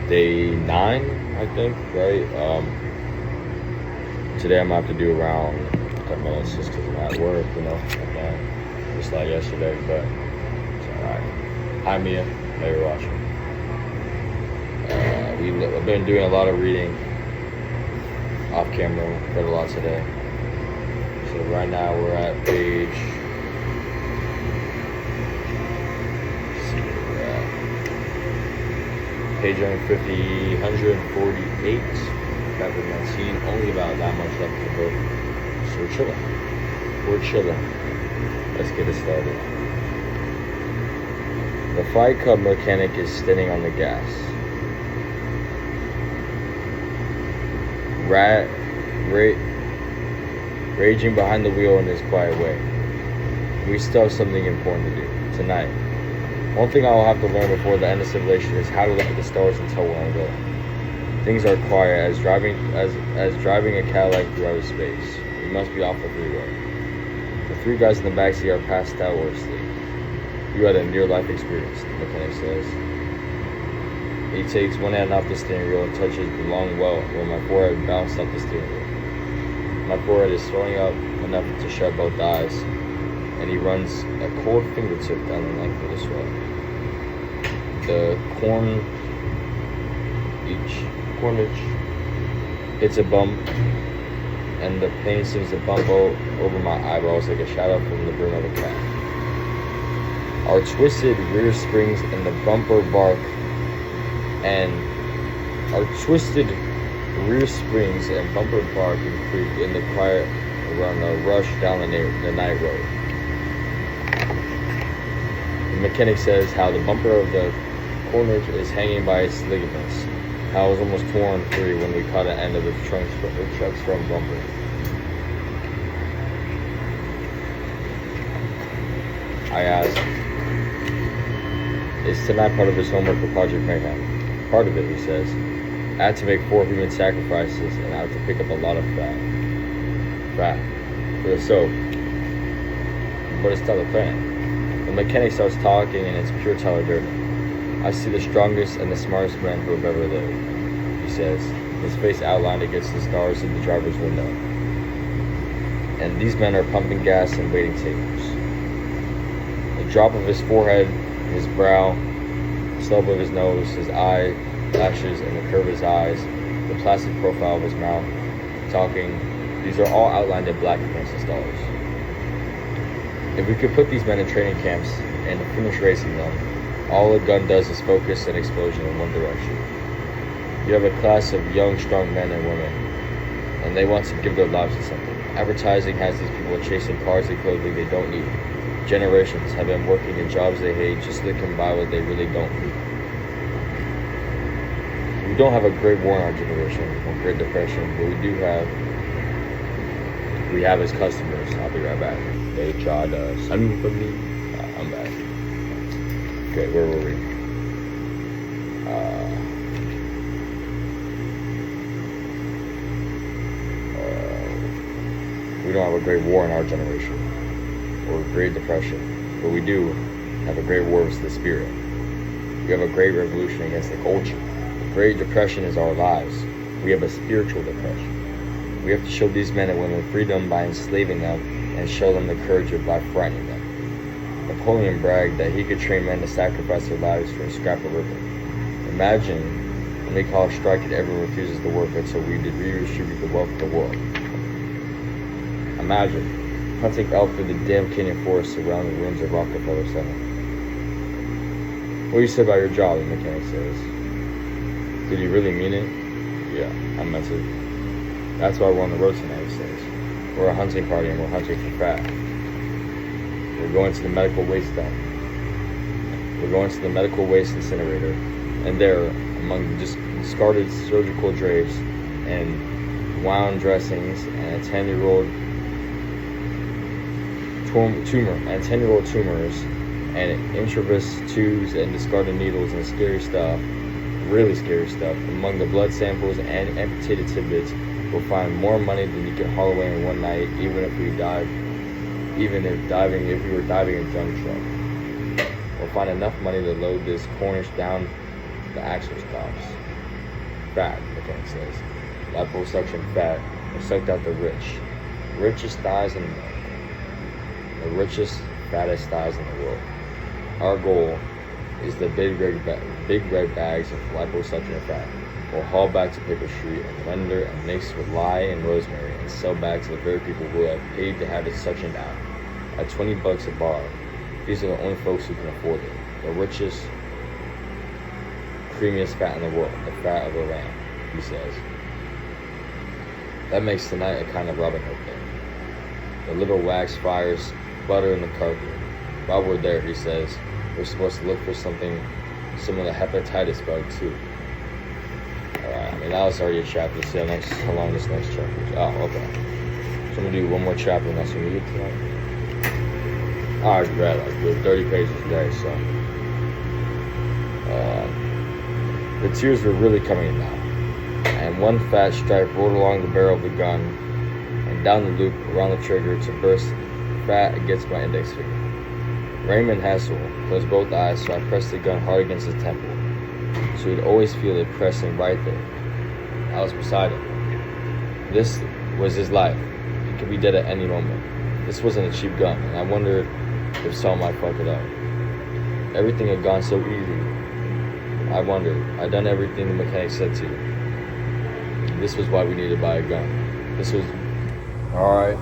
day 9, I think, right? Today I'm gonna have to do around 10 minutes just because I'm at work, again, just like yesterday, but it's alright. Hi Mia, now you're watching. I've been doing a lot of reading off camera, read a lot today. So right now we're at page, page 148, chapter 19, only about that much left in the book. So we're chilling. Let's get it started. The Fight Club mechanic is standing on the gas. Raging behind the wheel in his quiet way. We still have something important to do tonight. One thing I will have to learn before the end of civilization is how to look at the stars and tell where I'm going. Things are quiet as driving a Cadillac through outer space. We must be off the freeway. The 3 guys in the backseat are passed out or asleep. You had a near-life experience, the mechanic says. He takes one hand off the steering wheel and touches the long welt where my forehead bounced off the steering wheel. My forehead is swelling up enough to shut both eyes, and he runs a cold fingertip down the length of the sweat. The corniche hits a bump, and the pain seems to bump over my eyeballs like a shadow from the brim of a cat. Our twisted rear springs and the bumper bark and creak in the quiet around the rush down the night road. The mechanic says how the bumper of the corniche is hanging by its ligaments, how it was almost torn free when we caught the end of the truck's front bumper. I asked, is tonight part of his homework for Project Mayhem? Part of it, he says. I had to make 4 human sacrifices, and I had to pick up a lot of fat for the soap. But it's still a plan. The mechanic starts talking, and it's pure Tyler Durden. I see the strongest and the smartest men who have ever lived, he says, his face outlined against the stars in the driver's window. And these men are pumping gas and waiting tables. The drop of his forehead, his brow, the slope of his nose, his eyelashes, and the curve of his eyes, the placid profile of his mouth, talking, these are all outlined in black against the stars. If we could put these men in training camps and finish racing them, all a gun does is focus an explosion in one direction. You have a class of young, strong men and women, and they want to give their lives to something. Advertising has these people chasing cars and clothing they don't need. Generations have been working in jobs they hate just so they can buy what they really don't need. We don't have a great war in our generation or Great Depression, but we have as customers. I'll be right back. They tried to send for me. I'm back. Okay, where were we? We don't have a great war in our generation or Great Depression, but we do have a great war with the spirit. We have a great revolution against the culture. The Great Depression is our lives. We have a spiritual depression. We have to show these men and women freedom by enslaving them and show them the courage by frightening them. Napoleon bragged that he could train men to sacrifice their lives for a scrap of ribbon. Imagine when we call a strike and everyone refuses to work until we redistribute the wealth of the world. Imagine hunting elk through the damn canyon forest surrounding the ruins of Rockefeller Center. What do you say about your job, the mechanic says. Did you really mean it? Yeah, I meant it. That's why we're on the road tonight, he says. We're a hunting party and we're hunting for fat. We're going to the medical waste dump. We're going to the medical waste incinerator. And there, among the discarded surgical drapes and wound dressings and 10-year-old tumors and intravenous tubes and discarded needles and scary stuff, really scary stuff, among the blood samples and amputated tidbits, we'll find more money than you can haul away in one night, even if we were diving in a dump truck. We'll find enough money to load this Cornish down the axle stops. fat, McKenna says. Liposuction fat will sucked out the richest thighs in the richest, fattest thighs in the world. Our goal is the big red bags of liposuction fat. We'll haul back to Paper Street and render and mix with lye and rosemary and sell back to the very people who have paid to have it suctioned out. At $20 a bar, these are the only folks who can afford it. The richest, creamiest fat in the world, the fat of a lamb, he says. That makes tonight a kind of Robin Hood thing. The little wax fires butter in the carpet. While we're there, he says, we're supposed to look for some of the hepatitis bug too. Alright, I mean that was already a chapter. See how long this next chapter is. Oh, okay. So I'm gonna do one more chapter and that's when we get tonight. I already read like 30 pages today, so the tears were really coming now. And one fat stripe rolled along the barrel of the gun and down the loop around the trigger to burst fat against my index finger. Raymond Hassel closed both eyes, so I pressed the gun hard against his temple, so he'd always feel it pressing right there. I was beside him. This was his life. He could be dead at any moment. This wasn't a cheap gun, and I wondered if someone might fuck it up. Everything had gone so easy. I wondered. I'd done everything the mechanic said to. This was why we needed to buy a gun. This was... Alright.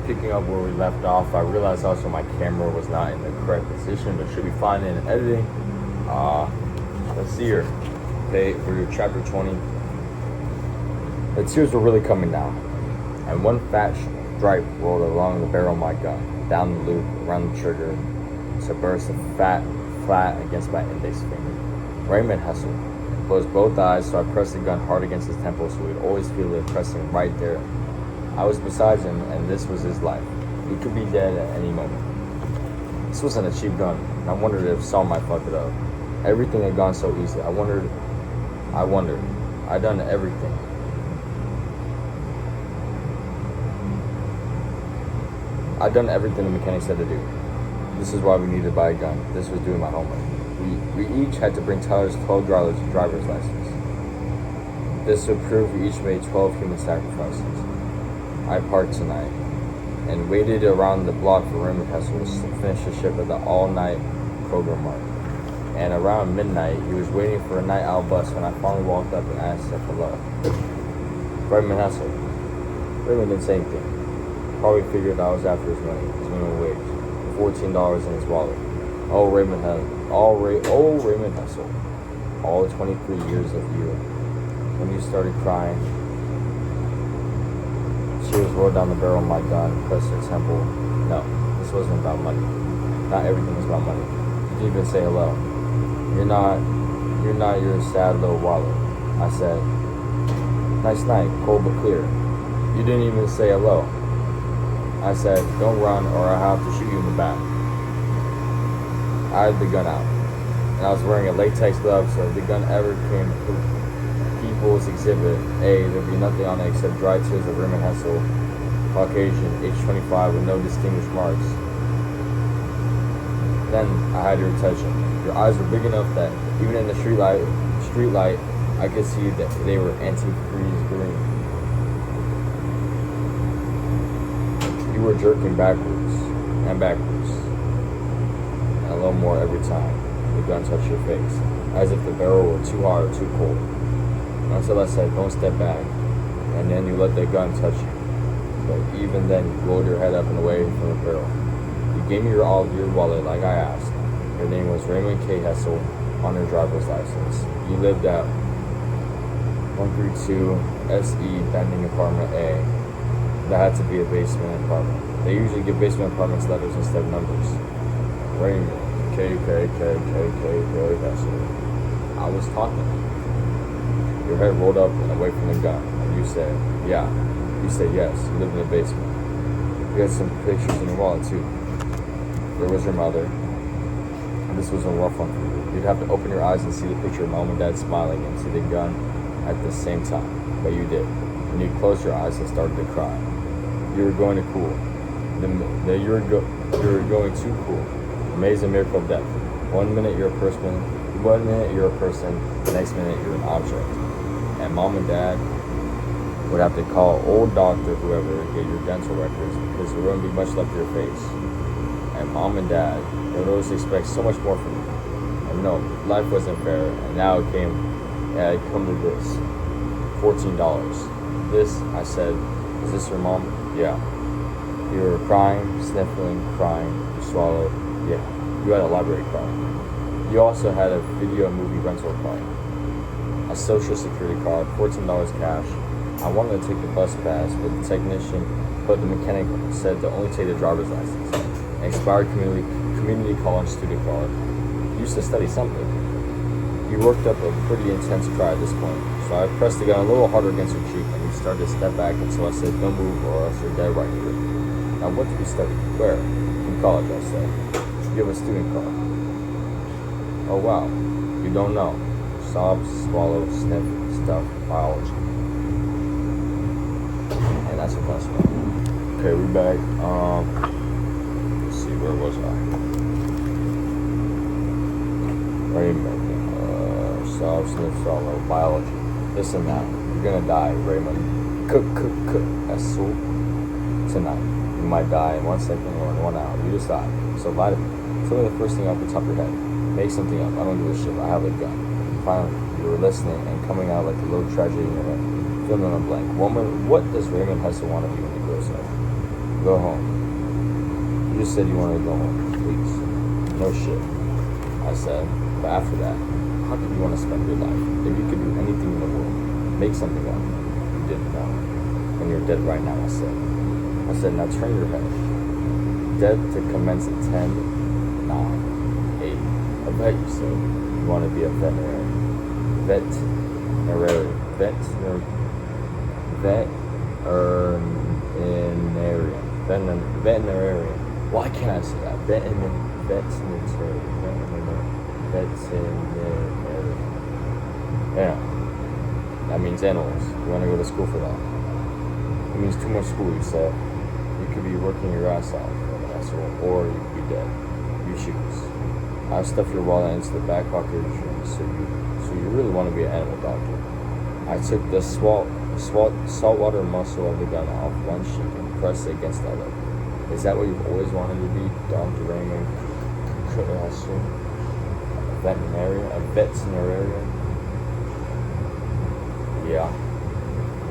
Picking up where we left off, I realized also my camera was not in the correct position, but should be fine in editing. Let's see here. Okay, for your chapter 20. The tears were really coming down, and one fat stripe rolled along the barrel of my gun, down the loop, around the trigger, to burst a fat flat against my index finger. Raymond Hessel closed both eyes, so I pressed the gun hard against his temple, so he'd always feel it pressing right there. I was beside him, and this was his life. He could be dead at any moment. This wasn't a cheap gun, and I wondered if someone might fuck it up. Everything had gone so easy. I wondered. I'd done everything. I'd done everything the mechanic said to do. This is why we needed to buy a gun. This was doing my homework. We each had to bring Tyler's 12 driver's license. This would prove we each made 12 human sacrifices. I parked tonight and waited around the block for Raymond Hessel to finish the shift at the all-night Kroger Mart. And around midnight, he was waiting for a night owl bus when I finally walked up and asked him for love. Raymond Hessel. Raymond didn't say anything. Probably figured I was after his money, his minimum wage, $14 in his wallet. Oh, Raymond Hessel. All 23 years of you. When you started crying, tears rolled down the barrel of my gun, pressed her temple. No, this wasn't about money. Not everything was about money. You didn't even say hello. You're not your sad little wallet. I said, nice night, cold but clear. You didn't even say hello. I said, don't run or I'll have to shoot you in the back. I had the gun out, and I was wearing a latex glove, so if the gun ever came to People's Exhibit A, there'd be nothing on it except dry tears of Raymond Hessel, Caucasian, age 25, with no distinguished marks. Then I had your attention. Your eyes were big enough that even in the street light, I could see that they were antifreeze green. You were jerking backwards, and a little more every time the gun touched your face, as if the barrel were too hot or too cold. Until I said, don't step back, and then you let the gun touch you. But even then, you rolled your head up and away from the barrel. You gave me your wallet like I asked. Your name was Raymond K. Hessel on your driver's license. You lived at 132 SE Bending Apartment A. That had to be a basement apartment. They usually give basement apartments letters instead of numbers. Raymond K. Hessel. I was talking. Your head rolled up and away from the gun, and you said, yeah. You said yes, you lived in the basement. You had some pictures in your wallet too. There was your mother. This was a rough one for you. You'd have to open your eyes and see the picture of mom and dad smiling and see the gun at the same time. But you did. And you closed your eyes and started to cry. You were going to cool. You were going too cool. Amazing miracle of death. 1 minute you're a person One minute you're a person, the next minute you're an object. And mom and dad would have to call old doctor, whoever, and get your dental records because there wouldn't be much left of your face. And mom and dad, they would always expect so much more from you. And no, life wasn't fair. And now it come to this, $14. This, I said, is this your mom? Yeah. You were crying, sniffling, crying, you swallowed. Yeah. You had a library card. You also had a video and movie rental card, a social security card, $14 cash. I wanted to take the bus pass, but the mechanic said to only take the driver's license. An expired community college student card. You used to study something. You worked up a pretty intense cry at this point, so I pressed the gun a little harder against your cheek, and you started to step back until I said, "Don't move, or else you're dead right here." Now, what did you study? Where? In college, I said. You have a student card. Oh wow, you don't know. Sob, swallow, sniff, stuff, biology. And that's what that's about. Okay, we back. Let's see, where was I? Raymond. Sob, sniff, swallow, biology. This and that. You're gonna die, Raymond. Cook. That's soup. Tonight. You might die in 1 second or in 1 hour. You decide. So vitamin. Tell me the first thing off the top of your head. Make something up. I don't give a shit. I have a gun. Finally, you were listening and coming out like a little tragedy in your head. Fill in a blank. Woman, what does Raymond Hessel want to be when he grows up? Go home. You just said you wanted to go home. Please. No shit. I said. But after that, how did you want to spend your life? If you could do anything in the world, make something up. You didn't know. And you're dead right now, I said. I said, now turn your head. Dead to commence at 10, 9, 8. I bet you said you want to be a veterinarian. Veterinarian. Why can't I say that? Veterinarian. Yeah. That means animals. You want to go to school for that. It means too much school, you said. You could be working your ass off, or you could be dead. You choose. I stuffed your wallet into the back pocket of your shoes, so you really want to be an animal doctor. I took the saltwater muscle of the gun off one cheek and pressed it against the other. Is that what you've always wanted to be, Dr. Raymond? A veterinarian? Yeah.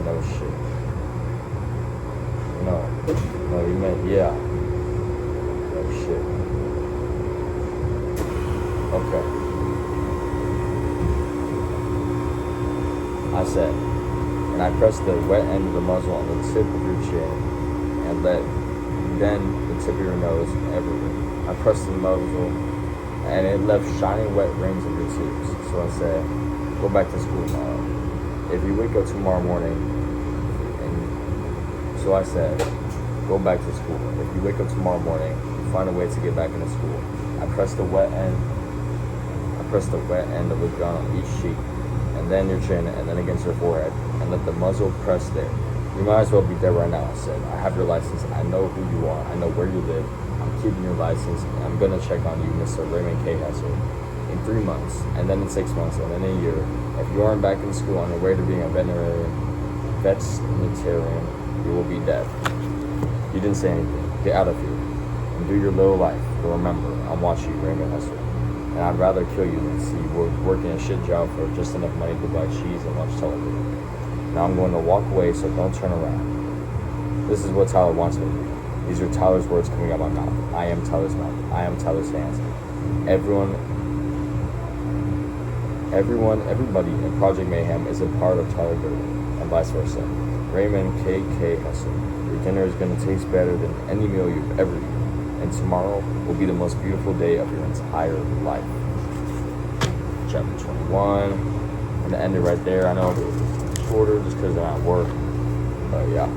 No shit. No, you meant yeah. No shit. Okay. I said, and I pressed the wet end of the muzzle on the tip of your chin, and then the tip of your nose everywhere. I pressed the muzzle, and it left shining wet rings in your tubes. So I said, go back to school tomorrow. If you wake up tomorrow morning, so I said, go back to school. If you wake up tomorrow morning, find a way to get back into school. I pressed the wet end of the gun on each cheek, and then your chin, and then against your forehead, and let the muzzle press there. You might as well be dead right now, I said. I have your license. I know who you are. I know where you live. I'm keeping your license, and I'm going to check on you, Mr. Raymond K. Hessel, in 3 months, and then in 6 months, and then in a year. If you aren't back in school on your way to being a veterinarian, you will be dead. You didn't say anything. Get out of here and do your little life. But remember, I'm watching you, Raymond Hessel. And I'd rather kill you than see you working a shit job for just enough money to buy cheese and watch television. Now I'm going to walk away, so don't turn around. This is what Tyler wants me to do. These are Tyler's words coming out of my mouth. I am Tyler's mouth. I am Tyler's hands. Everybody in Project Mayhem is a part of Tyler Durden, and vice versa. Raymond K. Hessel. Your dinner is going to taste better than any meal you've ever eaten, and tomorrow will be the most beautiful day of your entire life. Chapter 21. I'm going to end it right there. I know it's shorter just because I'm at work, but yeah.